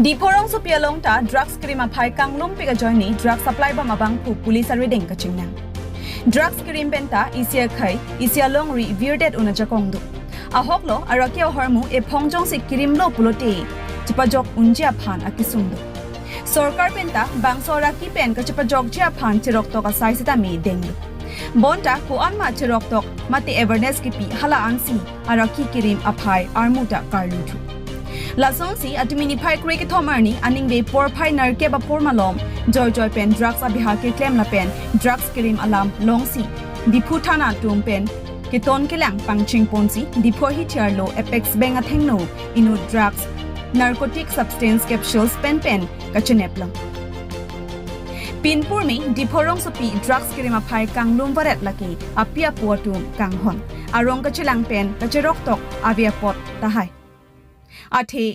Diporong supialong ta drugs krima phai kanglum pega joini drug supply ba mabang pu police are deng kachingna. Drugs krim benta isia khai isia long ri virded una jakongdu. Ahoklo arakia hormu e phongjong se krim lo pulote chipajok unjia phan akisungdu. Sorkar benta bangsora ki pen ka chipajok jia phan chirok to ka saisita mi dengdu. Bonta ko anma chirok tok mate awareness ki pi hala ansi araki kirim aphai armuta karlutu. Lasonsi atimini phai kre ke thomarni aningbe por phai narke ba por malom joy pen drugs abihar ke claim la pen drugs kirim alam longsi dipu thana tum pen ke ton ke lang pangching ponsi dipo hi charlo apex bank athengno inu drugs narcotic substance capsules pen kacheneplam Pinpur me diporong sopi drugs kirim aphai kanglum varet laki apia puatum kanghon arong kachilang pen kacherok tok avia pot tahai Ate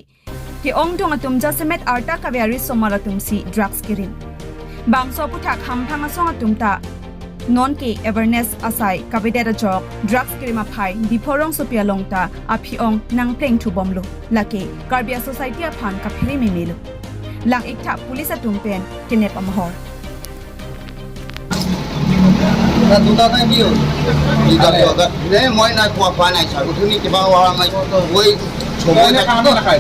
ke ong dong atum jasemet arta kavyari somaratum si drugs kirin. Bangso putak hampang asong atum ta non ke awareness asai kabidera jok drugs kirima phai diporong sopia longta api ong nang pleng thu bomlo lake karbia society aphan kaphiri memelo. Lang ikta police atum pen kinep amahor. Tuta na biyo. Ida biyo ga. Ne moi na kwa pa na sa uthuni ke ba wa mai woi छोबो ने कहां तो रखा है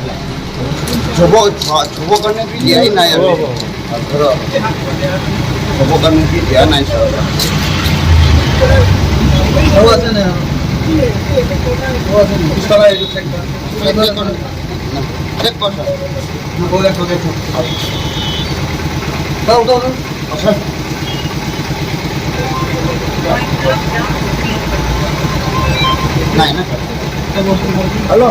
छोबो करने के लिए ही ना है छोबो करने के लिए ना है वो से ने वो से इस तरह एक चेक कर ना बोले तो देखो तो अच्छा नहीं ना हेलो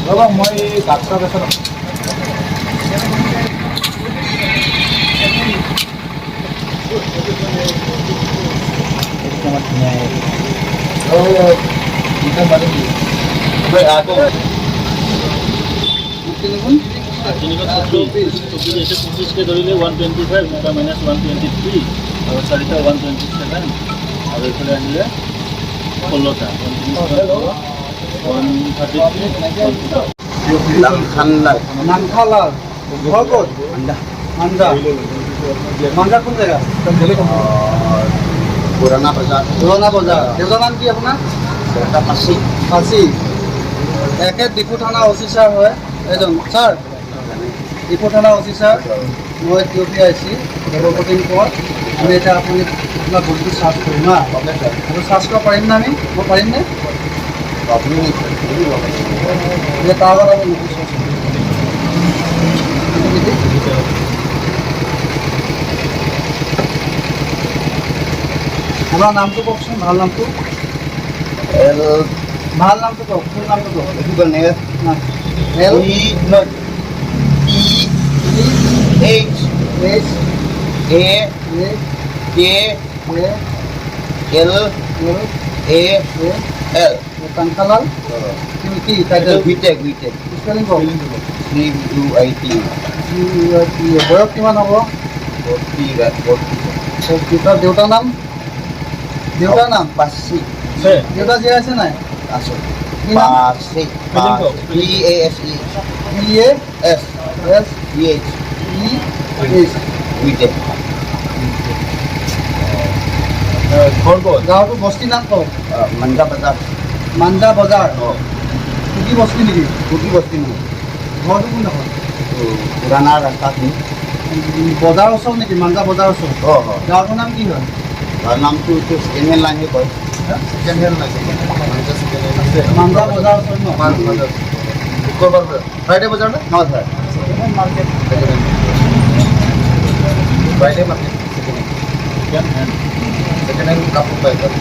Baba, মই ডাক্তার আছে না এটা মানে কি ভাই আতো जैसे 25 के धरिले 125 मोटा माइनस 123 और चारिटा 127 और এখানে আনিলে 16টা 133 নামখালা ঘরকোট মান্দা মান্দা কোন জায়গা পুরানা বাজার দেউতার নাম কি আপনার ফাঁসি একে ডিপু থানা অফিসার হয় এজন স্যার ডিপু থানা অফিসার মই টিঅপি আইছি দেৱপ্ৰতিম কোঁৱৰ আমি এতিয়া আপুনি আপোনাৰ বস্তু চাৰ্জ কৰিম না আৰু চাৰ্জ কৰিব পাৰিম না মই পাৰিম নে আপুনি তাৰ আগত আমি আপোনাৰ নামটো কওকচোন ভাল নামটো কওক ফুল নামটো কওক L E H A K L A L Tangkalal কি টাইটেল বিটেক স্পেলিং কওক CUIT বয়স কিমান হ'ব 40 দেউতাৰ নাম পাছি দেউতা জীয়াই আছে নাই আছে পাছি PASE বিটেক গাঁৱটো বস্তিৰ নাম কওক মাঞ্জা বজাৰ কুকি বস্তি নেকি বস্তি নহয় ঘৰটো কোন নহয় পুৰাণা ৰাস্তাখিনি বজাৰ ওচৰত নেকি মাঞ্জা বজাৰ ওচৰত গাঁৱটোৰ নাম কি হয় গাঁৱৰ নামটো ছেকেণ্ড হেণ্ড লাইনহে কয় মাঞ্জা বজাৰ ওচৰত ন ফ্ৰাইডে বজাৰ নে নহয় sir market Friday market second hand কাপোৰ পায় ছাৰ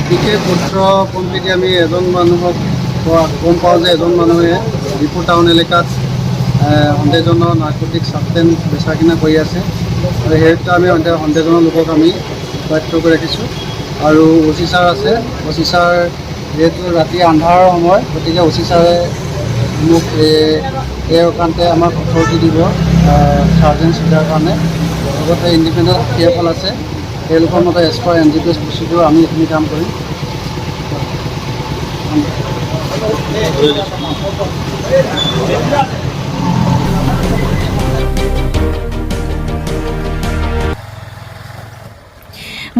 বিশেষ পুত্ৰ কমপ্লিটলি আমি এজন মানুহক গম পাওঁ যে এজন মানুহে ডিপু টাউন এলেকাত সন্দেহজনক নাৰ্কটিক ছাবষ্টেঞ্চ বেচা কিনা কৰি আছে আৰু সেইটো আমি সন্দেহজনক লোকক আমি তথ্য কৰি ৰাখিছোঁ আৰু অফিচাৰ আছে অফিচাৰ যিহেতু ৰাতি আন্ধাৰৰ সময় গতিকে অচি ছাৰে মোক এই কাৰণতে আমাক অথৰিটি দিব চাৰ্জেণ্ট চিটাৰ কাৰণে লগতে ইণ্ডিপেণ্ডেণ্ট আৰক্ষীসকল আছে তেওঁলোকৰ মতে এজ পাৰ NGPS প্ৰচিডিউৰ আমি এইখিনি কাম কৰিম।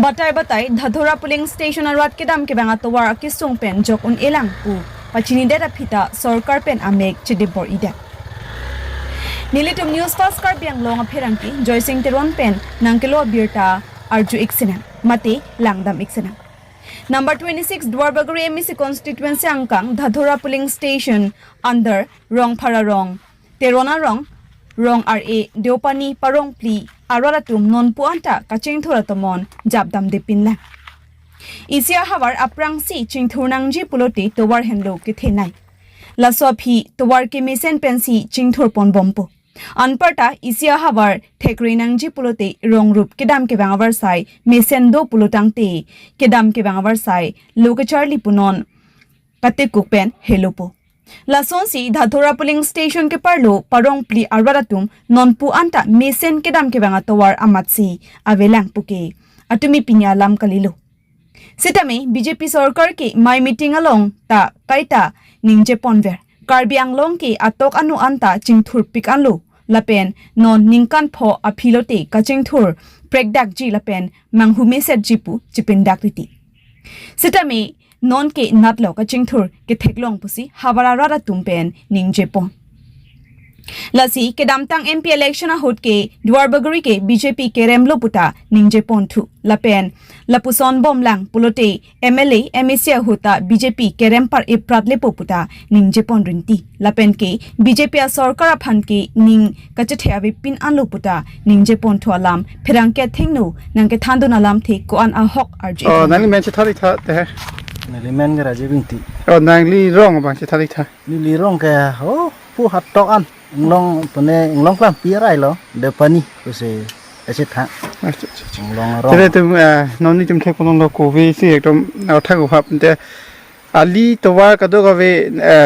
Batay Dhadora Polling Station Arat Kedam Kebanga Tawar Kisung Pen Jok Un Elang Pu Pachini Deta Pita Sorkar Pen Amek Chidibor Ida Nilitum News Fast Karbiang Long Apirangki Joy Singh Teron Pen Nankelo Birta Arju Iksina Mati Langdam Iksina Number 26 Dwarbaguri MEC Constituency Angkang Dhadora Polling Station under Rong Pararong Terona Rong RA Deopani Parong Pli Araratum non puanta kaching thuratomon jabdam depinla Isia hawar aprang si chingthurnangji puloti towar henlo ke thenai Lasophi towar ke mesen pensi chingthur pon bompo Anparta isia hawar thekrinangji pulote ronggrup kedam ke bangavar sai mesen do pulotangte kedam ke bangavar sai lokacharli punon patekukpen helopo Lasonsi Dhadora Polling Station ke parlo parong pli arwaratum non pu anta mesen kedam ke banga towar amatsi avelang puke atumi pinya lam kalilo Sitame BJP sarkar ke my meeting along ta kaita ningje ponver Karbi Anglong ke atok anu anta chingthur pik anlo lapen non ningkan pho aphilote kachingthur prekdak ji lapen manghume set jipu chipindak riti Sitame non ke natlo ka chingthur ke theklong pusi hawara rara tumpen ningjepon lasi ke damtang MP election a hot ke Dwarbaguri ke BJP ke remlo puta ningjepon thu lapen lapuson bomlang pulote MLA MEC hota BJP ke rempar e pradle puta ningjepon rinti lapen ke BJP a sarkar phan ke ning kachethya pin anlo puta ningjepon thu alam phirang ke thingnu nang ke thandun alam the ko an a hok arji nang men thari tha te Nilimen ke raja binti. nang li rong bang thari tha Nili rong ke pu hat tok an. Nglong pene nglong plan pirai lo depani kuse ese tha. Nglong rong. tere tum non ni tum thek ponong lo ko ve si ekdom thak ko hap te ali towar ka do ga ve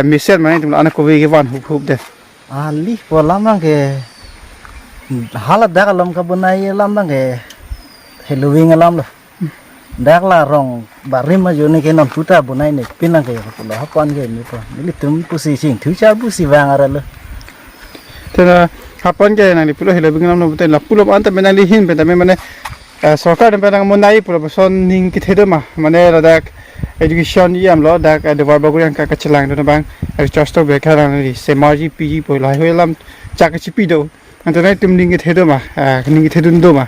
misen mane tum ana ko ve ge wan hup de Ali po lamang ke halat dak lam ka bunai lamang ke Halloween alam lo. Dak la rong barim ma jone ke non puta bunai ne pinang ke ko lo hapan ke ni po ni tum pusi sing thu char pusi wang ara lo. tena hapan ge nang li pulo helo bing nam no te la pulo anta menang li hin pe ta me mane sarkar de penang monai pulo son ning ki thedo ma mane la dak education yam lo dak de Dwarbaguri ang ka chilang do bang just to be kharang ri se marji pg po lai holam chak chi pi do anta nai tum ning ki thedo ma ning ki thedun do ma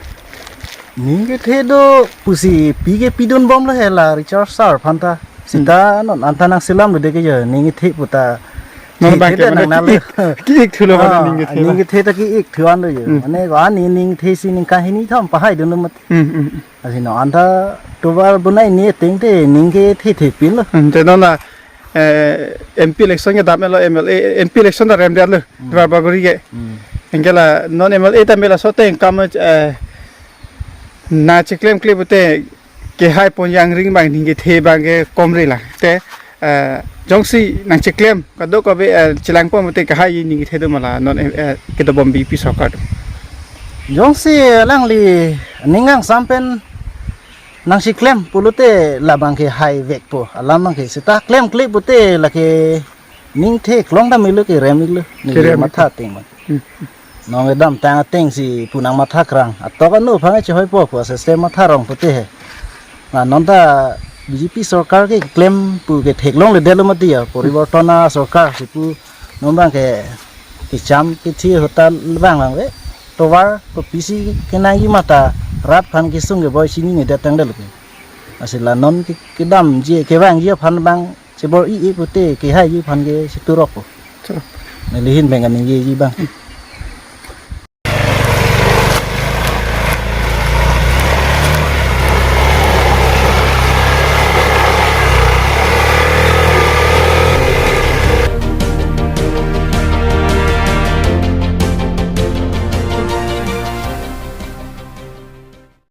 Ninge thedo pusi pige pidon bom la hela Richard Sar phanta sinda non antanang silam lo deke je ninge the puta non bang ke mane ki ek thulo ma ning ki thedo ninge the ta ki ek thuan lo je ane ga ning the si ning ka hini tham pa hai dun mat asi no anta tobar bunai ni ting te ninge the pin lo te non la MP election ke dam lo MLA MP election da rem lo Dwarbaguri ke engela non MLA ta mela so teng kam na chiklem clip te ke hai pon yang ring bang ning ke the bang ke komri la te jongsi nang chiklem ka do ko be chilang pon te ka hai ning ke the do mala non ke do bom BP sokar jong si lang li ningang sampen nang si klem pulute labang ke hai vek po alamang ke sita klem clip pute la ke ning the klong da milu ke remilu ni matha ting ma nong edam tang teng si punang matha krang atok anu phang che hoi po po system matha rong pute he na nonda BJP sarkar ke claim pu ke theklong le delo matia poribortona sarkar si pu nombang ke cham ke thi hota bang lang ve towar ko pc ke nai mata rat phan ke sung ke boy sini ne datang delo ke asila non ke dam je ke bang je phan bang che bor i pute ke hai ji phan ke siturok po ne lihin bengan ni ji bang